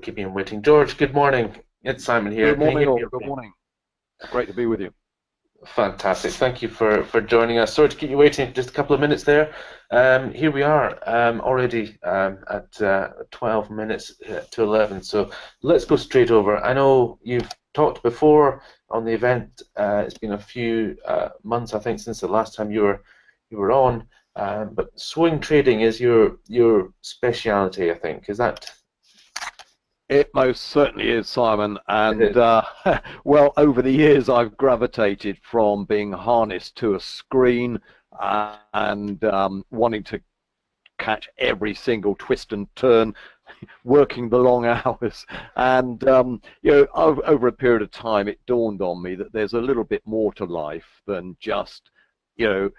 keeping him waiting. George, good morning. It's Simon here. Good Can you morning, hear me all. Good okay? morning. Great to be with you. Fantastic. Thank you for joining us. Sorry to keep you waiting just a couple of minutes there. Here we are already at 12 minutes to 11. So let's go straight over. I know you've talked before on the event. It's been a few months, I think, since the last time you were on. But swing trading is your speciality, I think. Is that? It most certainly is, Simon. It And is. well, over the years, I've gravitated from being harnessed to a screen and wanting to catch every single twist and turn, working the long hours. And over a period of time, it dawned on me that there's a little bit more to life than just, you know,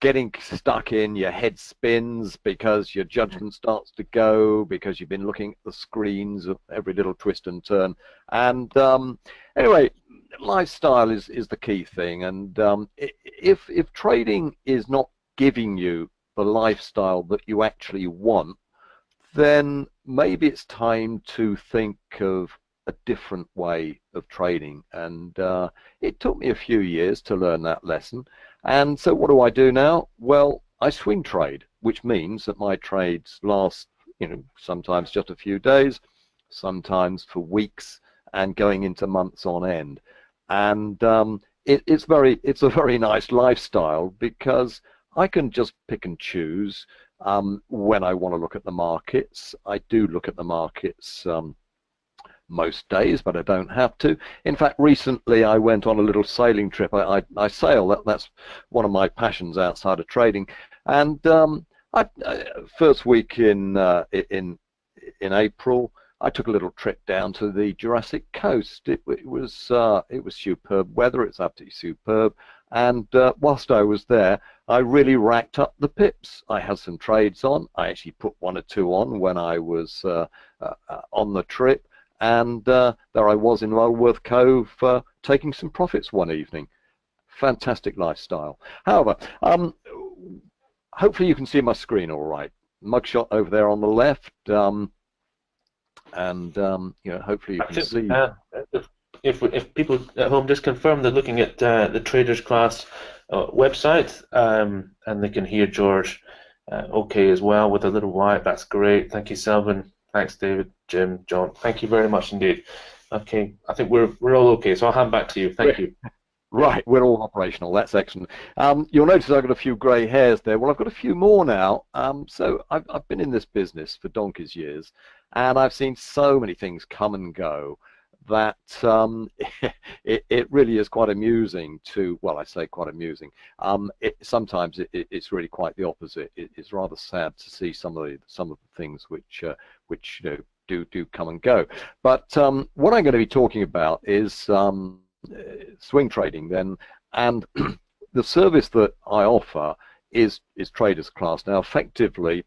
getting stuck in, your head spins because your judgment starts to go because you've been looking at the screens of every little twist and turn. And anyway, lifestyle is the key thing. And if trading is not giving you the lifestyle that you actually want, then maybe it's time to think of a different way of trading. And it took me a few years to learn that lesson. And so what do I do now? Well, I swing trade, which means that my trades last, sometimes just a few days, sometimes for weeks, and going into months on end. And it's a very nice lifestyle because I can just pick and choose when I want to look at the markets. I do look at the markets most days, but I don't have to. In fact, recently I went on a little sailing trip. I sail. That's one of my passions outside of trading. And first week in April, I took a little trip down to the Jurassic Coast. It was superb weather. It's absolutely superb. And whilst I was there, I really racked up the pips. I had some trades on. I actually put one or two on when I was on the trip. And there I was in Lulworth Cove taking some profits one evening. Fantastic lifestyle. However, hopefully you can see my screen all right. Mugshot over there on the left. Hopefully you can see. If people at home just confirm they're looking at the Traders Class website, and they can hear George okay as well with a little white, that's great. Thank you, Selvin. Thanks, David, Jim, John. Thank you very much indeed. Okay, I think we're all okay, so I'll hand back to you. Thank you. Right, we're all operational. That's excellent. You'll notice I've got a few grey hairs there. Well, I've got a few more now. So I've been in this business for donkey's years, and I've seen so many things come and go that it really is quite amusing to, well, I say quite amusing. Sometimes it's really quite the opposite. It's rather sad to see some of the things which do come and go. But what I'm going to be talking about is swing trading then, and the service that I offer is Traders Class. Now, effectively,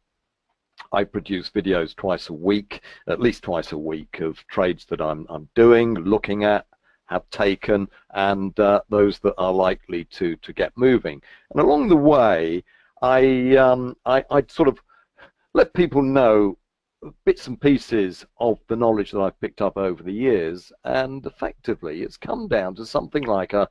I produce videos twice a week, at least twice a week, of trades that I'm doing, looking at, have taken, and those that are likely to get moving. And along the way, I sort of let people know bits and pieces of the knowledge that I've picked up over the years, and effectively it's come down to something like I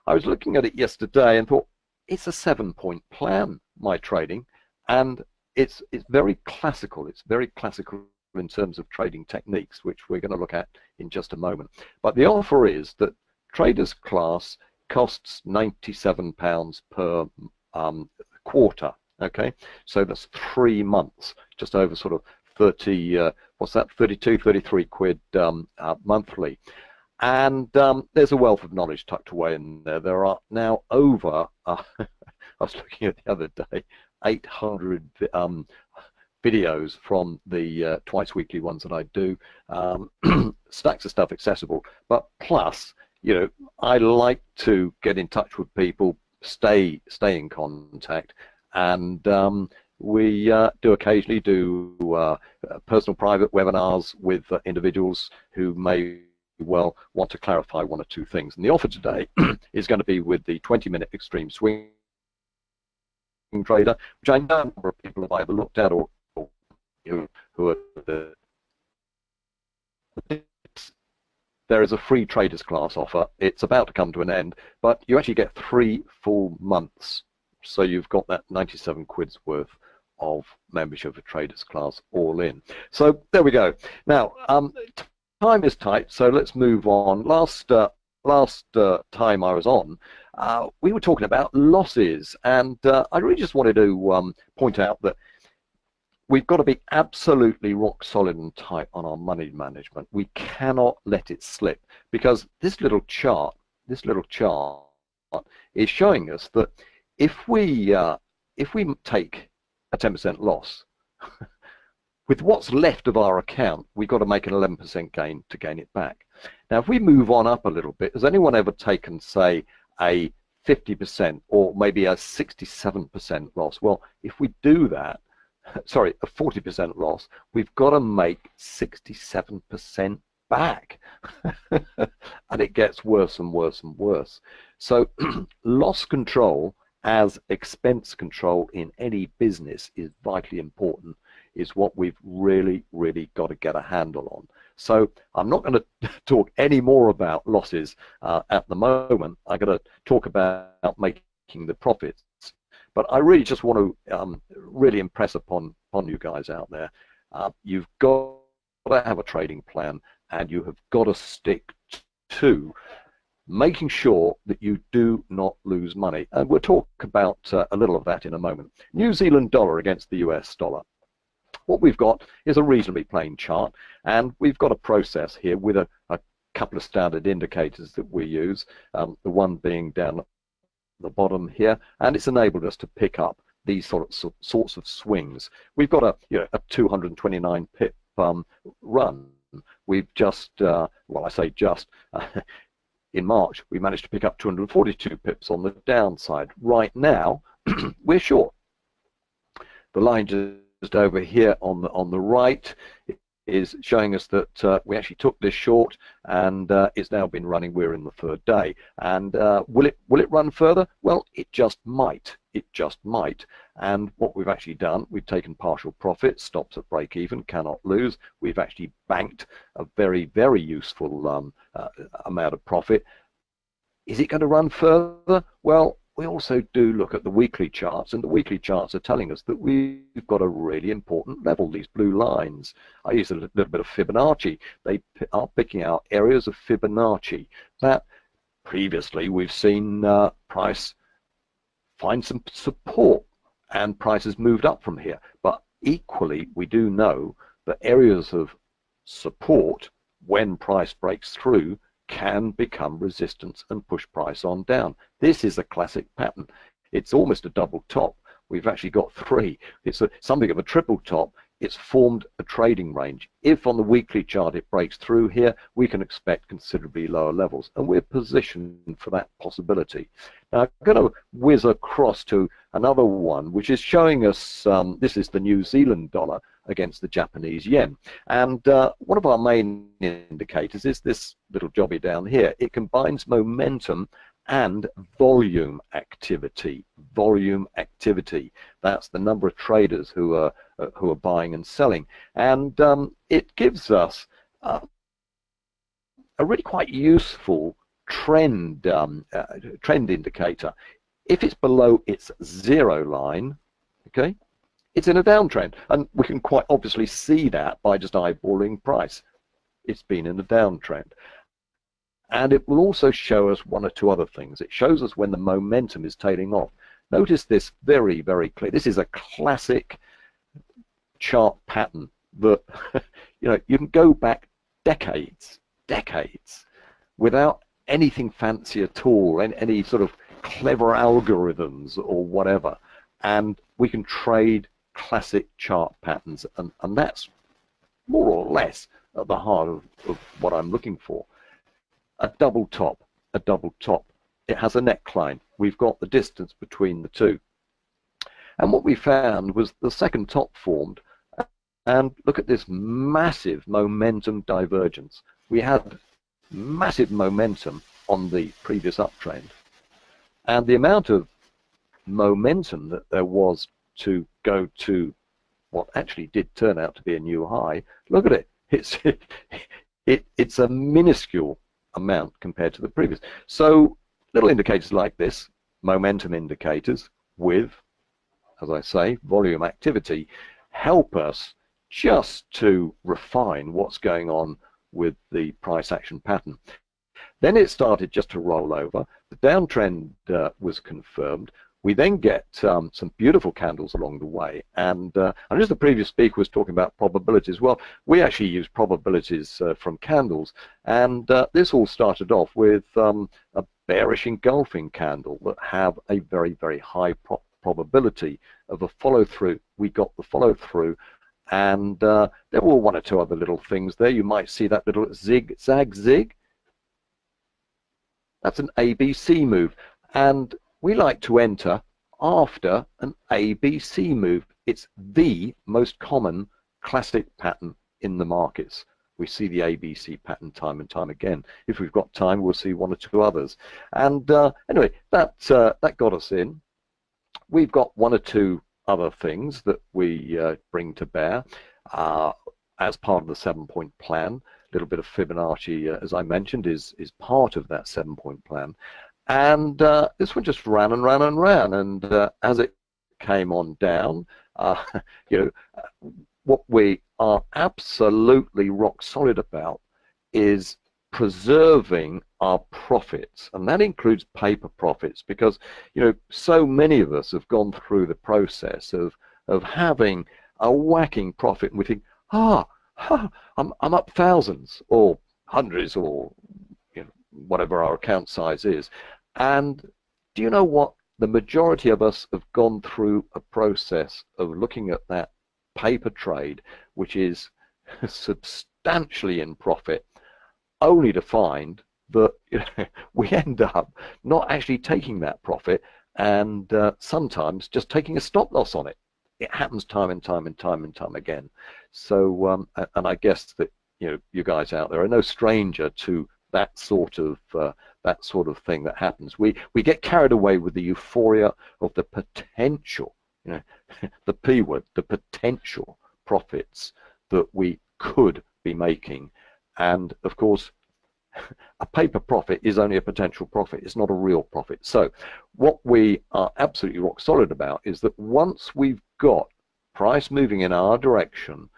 was looking at it yesterday and thought, it's a 7-point plan, my trading, and it's very classical. It's very classical in terms of trading techniques, which we're going to look at in just a moment. But the offer is that Traders Class costs £97 per quarter. Okay, so that's 3 months, just over sort of 30, what's that, 32, 33 quid monthly. And there's a wealth of knowledge tucked away in there. There are now over, I was looking at the other day, 800 videos from the twice weekly ones that I do, stacks of stuff accessible. But plus, I like to get in touch with people, stay in contact, and we do occasionally do personal private webinars with individuals who may well want to clarify one or two things. And the offer today is going to be with the 20-minute extreme swing trader, which I know a number of people have either looked at or who are there is a free traders class offer. It's about to come to an end, but you actually get 3 full months. So you've got that 97 quid's worth of membership for traders class all in. So there we go. Now, time is tight, so let's move on. Last time I was on, we were talking about losses, and I really just wanted to point out that we've got to be absolutely rock solid and tight on our money management. We cannot let it slip, because this little chart is showing us that if we take a 10% loss, with what's left of our account, we've got to make an 11% gain to gain it back. Now, if we move on up a little bit, has anyone ever taken, say, a 50% or maybe a 67% loss? Well, if we do that, sorry, a 40% loss, we've got to make 67% back. And it gets worse and worse and worse. So loss control as expense control in any business is vitally important, is what we've really got to get a handle on. So I'm not going to talk any more about losses at the moment. I'm going to talk about making the profits. But I really just want to really impress upon you guys out there, you've got to have a trading plan, and you have got to stick to making sure that you do not lose money. And we'll talk about a little of that in a moment. New Zealand dollar against the US dollar. What we've got is a reasonably plain chart, and we've got a process here with a couple of standard indicators that we use, the one being down at the bottom here, and it's enabled us to pick up these sorts of swings. We've got a 229 pip run. We've just, well, I say just, in March, we managed to pick up 242 pips on the downside. Right now, we're short. The line just over here on the right is showing us that we actually took this short, and it's now been running. We're in the third day, and will it run further? Well, it just might. It just might. And what we've actually done, we've taken partial profit, stops at break even, cannot lose. We've actually banked a very useful amount of profit. Is it going to run further? Well, we also do look at the weekly charts, and the weekly charts are telling us that we've got a really important level, these blue lines. I use a little bit of Fibonacci. They are picking out areas of Fibonacci that previously we've seen price find some support, and prices moved up from here. But equally, we do know that areas of support, when price breaks through, can become resistance and push price on down. This is a classic pattern. It's almost a double top. We've actually got 3. It's something of a triple top. It's formed a trading range. If on the weekly chart it breaks through here, we can expect considerably lower levels, and we're positioned for that possibility. Now, I'm going to whiz across to another one, which is showing us, this is the New Zealand dollar against the Japanese yen. And one of our main indicators is this little jobby down here. It combines momentum and volume activity. Volume activity. That's the number of traders who are buying and selling, and it gives us a really quite useful trend indicator. If it's below its 0 line, okay, it's in a downtrend, and we can quite obviously see that by just eyeballing price. It's been in a downtrend. And it will also show us one or two other things. It shows us when the momentum is tailing off. Notice this very clear. This is a classic chart pattern that you can go back decades without anything fancy at all, any sort of clever algorithms or whatever, and we can trade classic chart patterns, and that's more or less at the heart of what I'm looking for. A double top. It has a neckline. We've got the distance between the two. And what we found was the second top formed, and look at this massive momentum divergence. We had massive momentum on the previous uptrend, and the amount of momentum that there was to go to what actually did turn out to be a new high, look at it. it's a minuscule amount compared to the previous. So little indicators like this, momentum indicators with, as I say, volume activity, help us just to refine what's going on with the price action pattern. Then it started just to roll over. The downtrend was confirmed. We then get some beautiful candles along the way. And as the previous speaker was talking about probabilities, well, we actually use probabilities from candles. And this all started off with a bearish engulfing candle that have a very, very high probability of a follow-through. We got the follow-through. And there were one or two other little things there. You might see that little zigzag zig. That's an ABC move. And we like to enter after an ABC move. It's the most common classic pattern in the markets. We see the ABC pattern time and time again. If we've got time, we'll see one or two others. And anyway, that got us in. We've got one or two other things that we bring to bear as part of the 7-point plan. A little bit of Fibonacci, as I mentioned, is part of that 7-point plan. And this one just ran and ran and ran. And as it came on down, what we are absolutely rock solid about is preserving our profits, and that includes paper profits, because so many of us have gone through the process of having a whacking profit, and we think, I'm up thousands or hundreds or whatever our account size is. And do you know what? The majority of us have gone through a process of looking at that paper trade, which is substantially in profit, only to find that we end up not actually taking that profit, and sometimes just taking a stop loss on it. It happens time and time and time and time again. So, and I guess that you guys out there are no stranger to that sort of thing that happens. We get carried away with the euphoria of the potential, the P word, the potential profits that we could be making. And of course, a paper profit is only a potential profit. It's not a real profit. So what we are absolutely rock solid about is that once we've got price moving in our direction,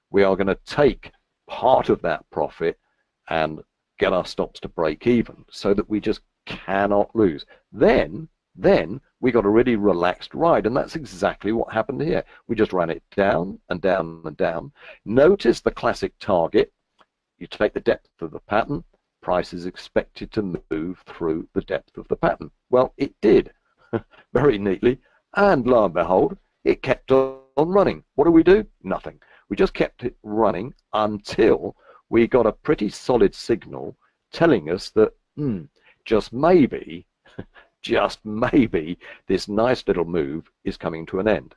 we are going to take part of that profit and get our stops to break even so that we just cannot lose. Then we got a really relaxed ride, and that's exactly what happened here. We just ran it down and down and down. Notice the classic target. You take the depth of the pattern, price is expected to move through the depth of the pattern. Well, it did very neatly, and lo and behold, it kept on running. What do? Nothing. We just kept it running until we got a pretty solid signal telling us that just maybe this nice little move is coming to an end.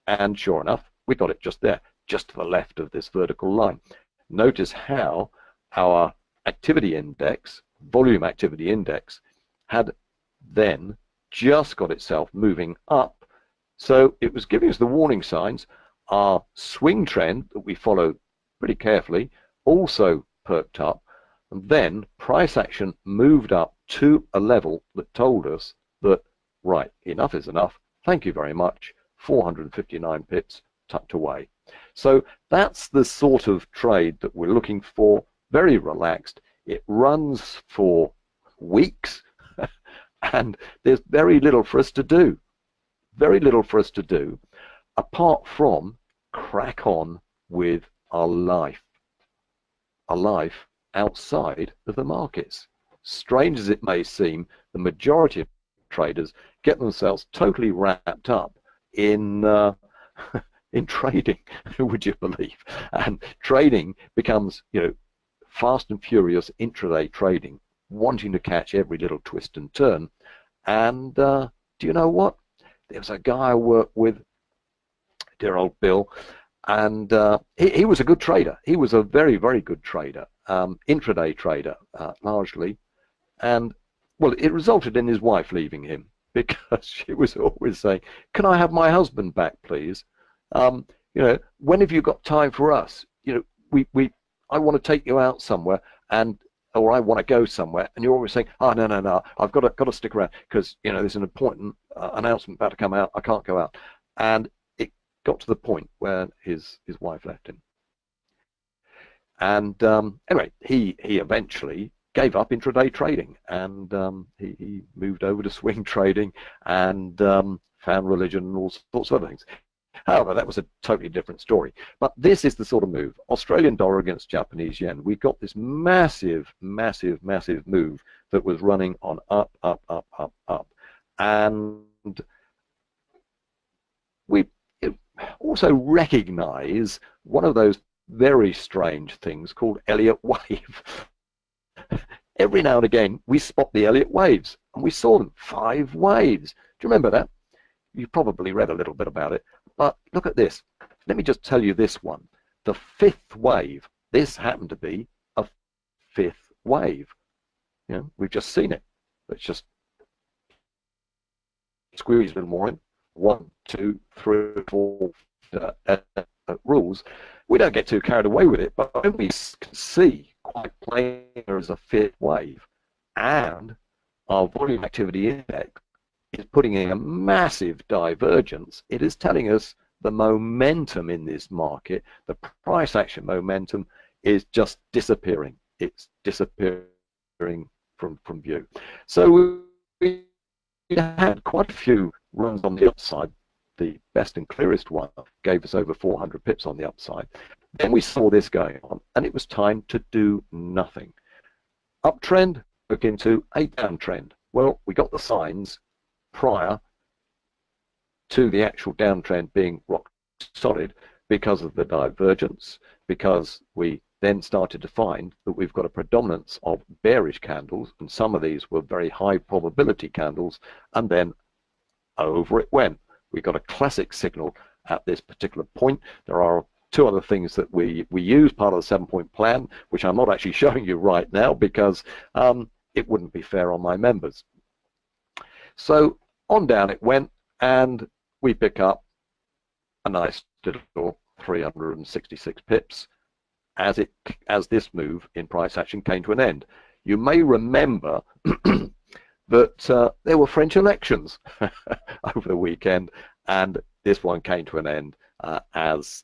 And sure enough, we got it just there, just to the left of this vertical line. Notice how our activity index, volume activity index, had then just got itself moving up. So it was giving us the warning signs. Our swing trend that we followed pretty carefully also perked up, and then price action moved up to a level that told us that, right, enough is enough. Thank you very much. 459 pips tucked away. So that's the sort of trade that we're looking for. Very relaxed. It runs for weeks and there's very little for us to do. Very little for us to do apart from crack on with our life. A life outside of the markets. Strange as it may seem, the majority of traders get themselves totally wrapped up in trading, would you believe? And trading becomes, fast and furious intraday trading, wanting to catch every little twist and turn. And do you know what? There was a guy I worked with, dear old Bill, and he was a good trader. He was a very, very good trader, intraday trader largely. And, well, it resulted in his wife leaving him because she was always saying, can I have my husband back, please? When have you got time for us? We I want to take you out somewhere, or I want to go somewhere, and you're always saying, oh, no, no, no, I've got to stick around because, you know, there's an important announcement about to come out, I can't go out. And it got to the point where his wife left him. And anyway, he eventually gave up intraday trading, and he moved over to swing trading and found religion and all sorts of other things. However, that was a totally different story. But this is the sort of move. Australian dollar against Japanese yen. We got this massive, massive, massive move that was running on up, up, up, up, up. And we also recognize one of those very strange things called Elliott wave. Every now and again, we spot the Elliott waves, and we saw them, 5 waves. Do you remember that? You probably read a little bit about it. But look at this. Let me just tell you this one. The 5th wave. This happened to be a 5th wave. You know, we've just seen it. Let's just squeeze a little more in. 1, 2, 3, 4 rules. We don't get too carried away with it, but when we can see quite plainly there is a 5th wave, and our volume activity index is putting in a massive divergence, it is telling us the momentum in this market, the price action momentum, is just disappearing. It's disappearing from view. So we had quite a few runs on the upside. The best and clearest one gave us over 400 pips on the upside. Then we saw this going on, and it was time to do nothing. Uptrend took into a downtrend. Well, we got the signs prior to the actual downtrend being rock solid because of the divergence, because we then started to find that we've got a predominance of bearish candles, and some of these were very high probability candles, and then over it went. We got a classic signal at this particular point. There are 2 other things that we use, part of the 7-point plan, which I'm not actually showing you right now because it wouldn't be fair on my members. So on down it went, and we pick up a nice little 366 pips as this move in price action came to an end. You may remember that there were French elections over the weekend, and this one came to an end as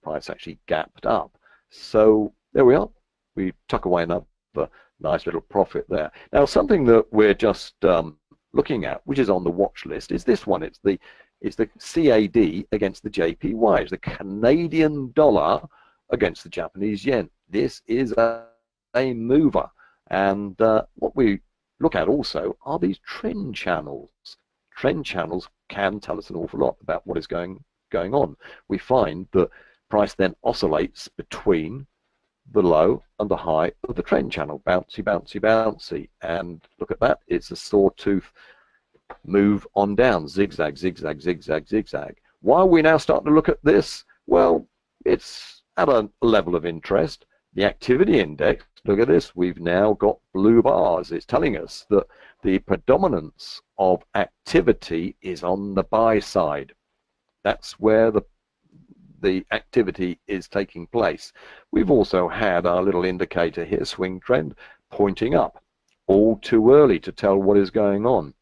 price actually gapped up. So there we are. We tuck away another nice little profit there. Now, something that we're just looking at, which is on the watch list, is this one. It's the CAD against the JPY, the Canadian dollar against the Japanese yen. This is a mover, and what we look at also are these trend channels. Trend channels can tell us an awful lot about what is going on. We find that price then oscillates between the low and the high of the trend channel, bouncy, bouncy, bouncy, and look at that, it's a sawtooth move on down, zigzag, zigzag, zigzag, zigzag. Why are we now starting to look at this? Well, it's at a level of interest. The activity index, look at this, we've now got blue bars. It's telling us that the predominance of activity is on the buy side. That's where the activity is taking place. We've also had our little indicator here, swing trend, pointing up. All too early to tell what is going on.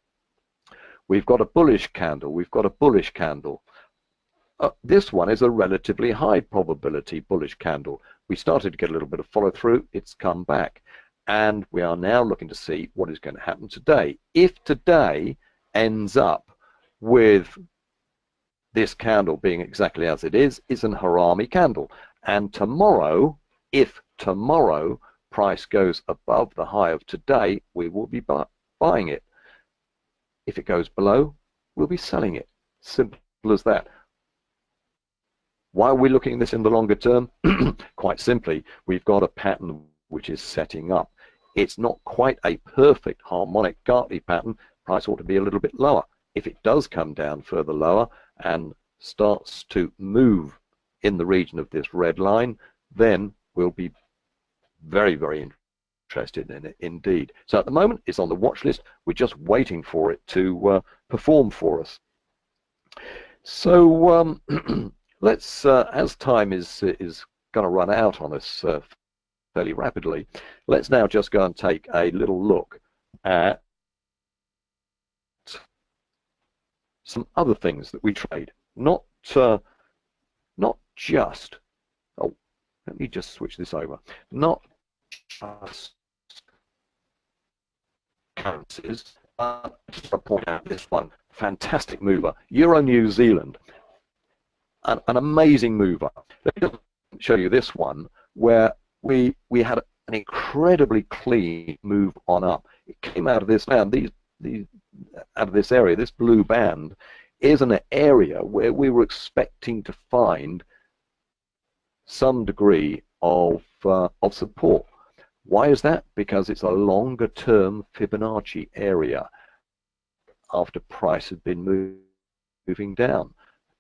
We've got a bullish candle. We've got a bullish candle. This one is a relatively high probability bullish candle. We started to get a little bit of follow through. It's come back. And we are now looking to see what is going to happen today. If today ends up with this candle being exactly as it is an Hallmey candle. And tomorrow, if tomorrow price goes above the high of today, we will be buying it. If it goes below, we'll be selling it. Simple as that. Why are we looking at this in the longer term? Quite simply, we've got a pattern which is setting up. It's not quite a perfect harmonic Gartley pattern. Price ought to be a little bit lower. If it does come down further lower and starts to move in the region of this red line, then we'll be very, very interested in it indeed. So at the moment, it's on the watch list. We're just waiting for it to perform for us. So let's, as time is going to run out on us fairly rapidly. Let's now just go and take a little look at some other things that we trade. Not just, oh, let me just switch this over. Not just currencies. Just to point out this one, fantastic mover, Euro New Zealand, an amazing mover. Let me just show you this one where we had an incredibly clean move on up. It came out of this land, out of this area. This blue band is an area where we were expecting to find some degree of support. Why is that? Because it's a longer term Fibonacci area after price had been moving down,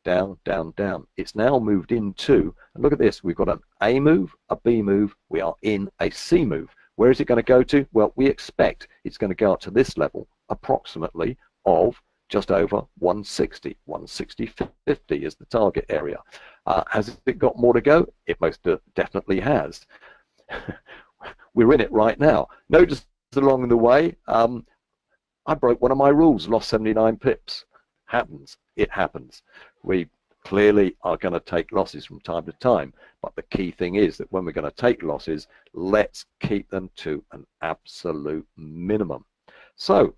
down, down, down. It's now moved into, and look at this, we've got an A move, a B move, we are in a C move. Where is it going to go to? Well, we expect it's going to go up to this level, approximately of just over 160, 160.50 is the target area. Has it got more to go? It most definitely has. We're in it right now. Notice along the way, I broke one of my rules, lost 79 pips. Happens, it happens. We clearly are going to take losses from time to time, but the key thing is that when we're going to take losses, let's keep them to an absolute minimum. So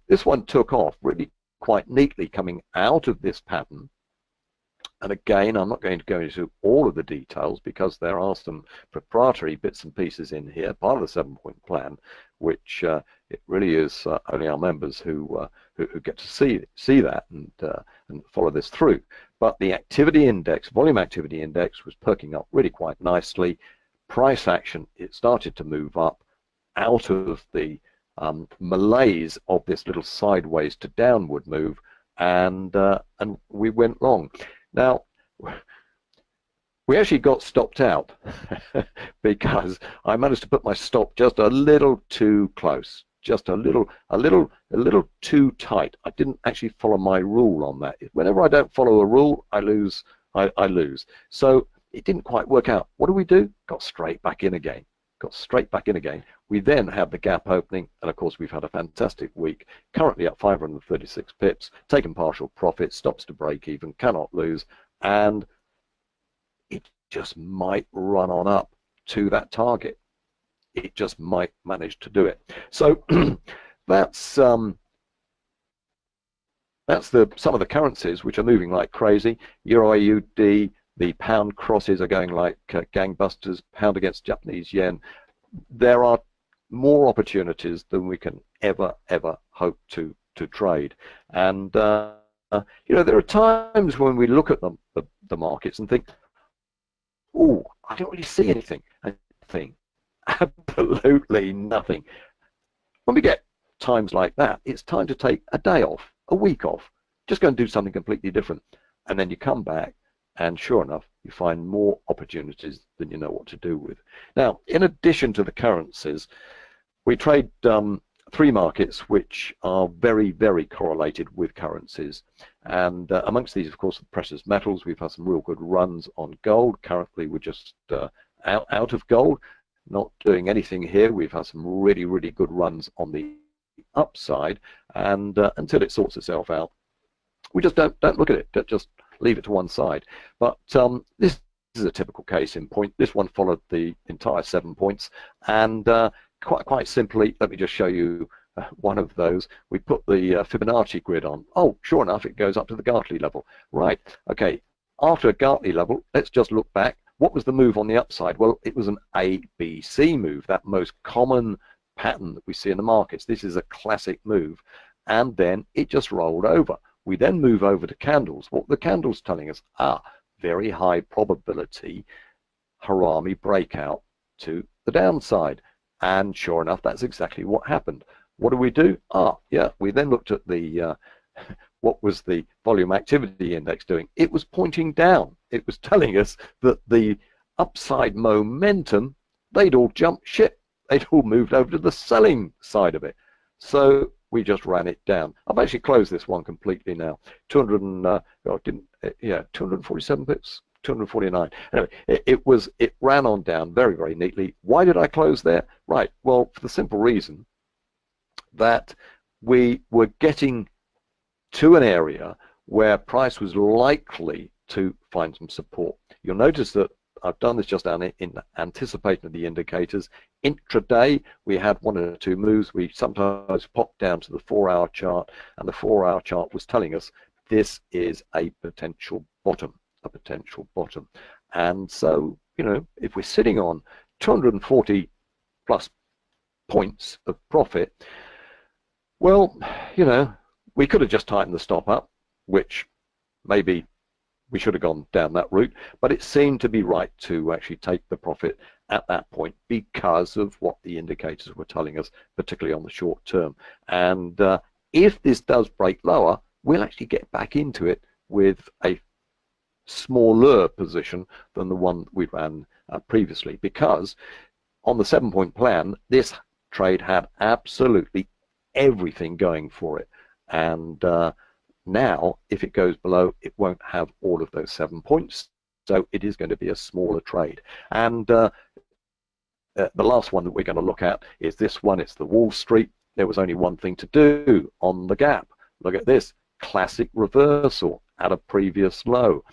this one took off really quite neatly coming out of this pattern. And again, I'm not going to go into all of the details because there are some proprietary bits and pieces in here, part of the 7-point plan, which it really is only our members who get to see that and follow this through. But the activity index, volume activity index, was perking up really quite nicely. Price action, it started to move up out of the malaise of this little sideways to downward move, and we went long. Now, we actually got stopped out because I managed to put my stop just a little too close, just a little too tight. I didn't actually follow my rule on that. Whenever I don't follow a rule, I lose. I lose. So it didn't quite work out. What do? Got straight back in again. Got straight back in again. We then had the gap opening, and of course we've had a fantastic week. Currently up 536 pips, taken partial profit, stops to break even, cannot lose, and it just might run on up to that target. It just might manage to do it. So that's some of the currencies which are moving like crazy. Euro AUD, the pound crosses are going like gangbusters, pound against Japanese yen. There are more opportunities than we can ever hope to trade. And you know, there are times when we look at the markets and think, oh, I don't really see anything. I think absolutely nothing. When we get times like that, it's time to take a day off, a week off, just go and do something completely different. And then you come back, and sure enough, you find more opportunities than you know what to do with. Now, in addition to the currencies, we trade 3 markets which are very correlated with currencies. And amongst these, of course, the precious metals. We've had some real good runs on gold. Currently, we're just out of gold, not doing anything here. We've had some really good runs on the upside, and until it sorts itself out, we just don't look at it. Just leave it to one side. But this is a typical case in point. This one followed the entire 7 points, and quite simply, let me just show you one of those. We put the Fibonacci grid on. Oh, sure enough, it goes up to the Gartley level. Right, okay, after a Gartley level, let's just look back. What was the move on the upside? Well, it was an ABC move, that most common pattern that we see in the markets. This is a classic move, and then it just rolled over. We then move over to candles. What the candles telling us? Very high probability Hallmey breakout to the downside. And sure enough, that's exactly what happened. What do? Yeah, we then looked at the what was the volume activity index doing? It was pointing down. It was telling us that the upside momentum, they'd all jumped ship. They'd all moved over to the selling side of it. So we just ran it down. I've actually closed this one completely now. 247 pips, 249. Anyway, it ran on down very, very neatly. Why did I close there? Right, well, for the simple reason that we were getting to an area where price was likely to find some support. You'll notice that I've done this just down in anticipation of the indicators. Intraday, we had one or two moves. We sometimes popped down to the 4-hour chart, and the 4-hour chart was telling us this is a potential bottom, And so, you know, if we're sitting on 240 plus points of profit, well, you know, we could have just tightened the stop up, which maybe we should have gone down that route, but it seemed to be right to actually take the profit at that point because of what the indicators were telling us, particularly on the short term. And if this does break lower, we'll actually get back into it with a smaller position than the one we ran previously, because on the 7-point plan, this trade had absolutely everything going for it. And now, if it goes below, it won't have all of those 7 points, so it is going to be a smaller trade. And the last one that we're going to look at is this one. It's the Wall Street. There was only one thing to do on the gap. Look at this, classic reversal at a previous low.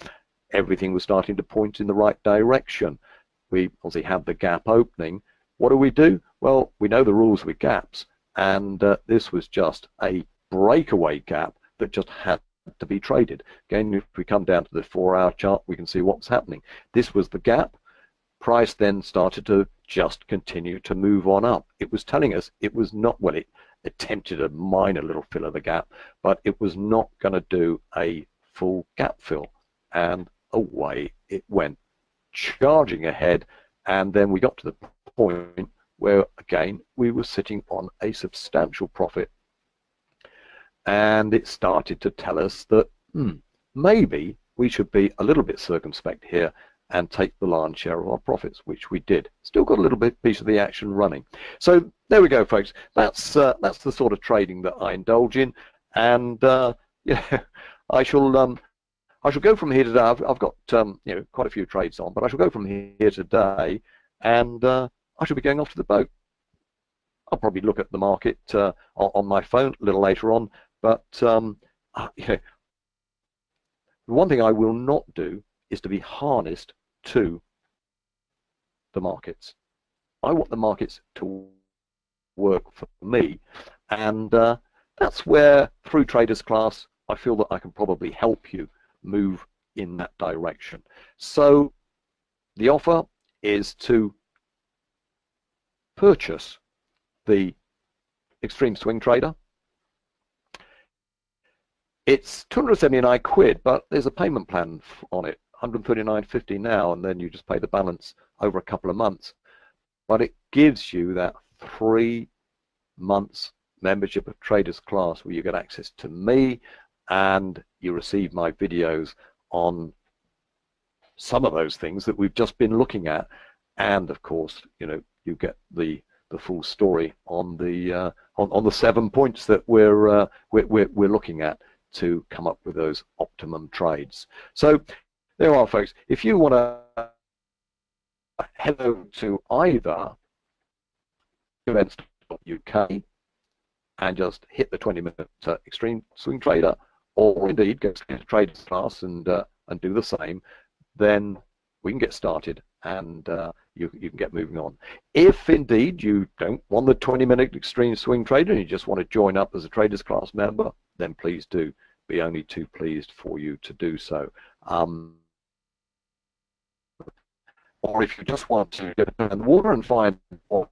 Everything was starting to point in the right direction. We obviously had the gap opening. What do? Well, we know the rules with gaps, and this was just a breakaway gap that just had to be traded. Again, if we come down to the 4-hour chart, we can see what's happening. This was the gap. Price then started to just continue to move on up. It was telling us it was not, well, it attempted a minor little fill of the gap, but it was not going to do a full gap fill. And away it went, charging ahead. And then we got to the point where, again, we were sitting on a substantial profit. And it started to tell us that maybe we should be a little bit circumspect here and take the lion's share of our profits, which we did. Still got a little bit piece of the action running. So there we go, folks. That's the sort of trading that I indulge in, and yeah, I shall go from here today. I've got you know, quite a few trades on, but I shall go from here today, and I shall be going off to the boat. I'll probably look at the market on my phone a little later on. But you know, the one thing I will not do is to be harnessed to the markets. I want the markets to work for me, and that's where, through Traders Class, I feel that I can probably help you move in that direction. So the offer is to purchase the Extreme Swing Trader. It's 279 quid, but there's a payment plan on it, 139.50 now, and then you just pay the balance over a couple of months. But it gives you that 3 months membership of Traders Class, where you get access to me and you receive my videos on some of those things that we've just been looking at, and of course, you know, you get the full story on the 7 points that we're looking at to come up with those optimum trades. So there you are, folks. If you want to head over to either clickevents.uk and just hit the 20-minute Extreme Swing Trader, or indeed go to Traders Class and do the same, then we can get started, and you can get moving on. If indeed you don't want the 20-minute Extreme Swing Trader and you just want to join up as a Traders Class member, then please do. Be only too pleased for you to do so. Or if you just want to get in the water and find more,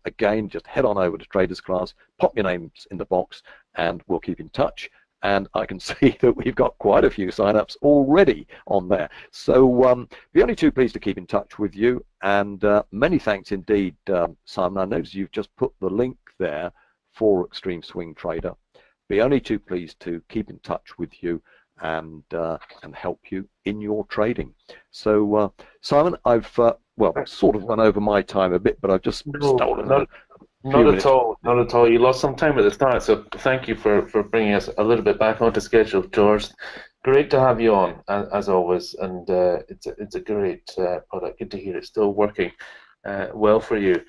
again, just head on over to Traders Class, pop your names in the box, and we'll keep in touch. And I can see that we've got quite a few sign-ups already on there. So be only too pleased to keep in touch with you. And many thanks indeed, Simon. I noticed you've just put the link there for Extreme Swing Trader. Be only too pleased to keep in touch with you and help you in your trading. So Simon, I've well, sort of run over my time a bit, but I've just stolen not at all. Not at all. You lost some time at the start, so thank you for bringing us a little bit back onto schedule, George. Great to have you on, as always, and it's a great product. Good to hear it's still working well for you.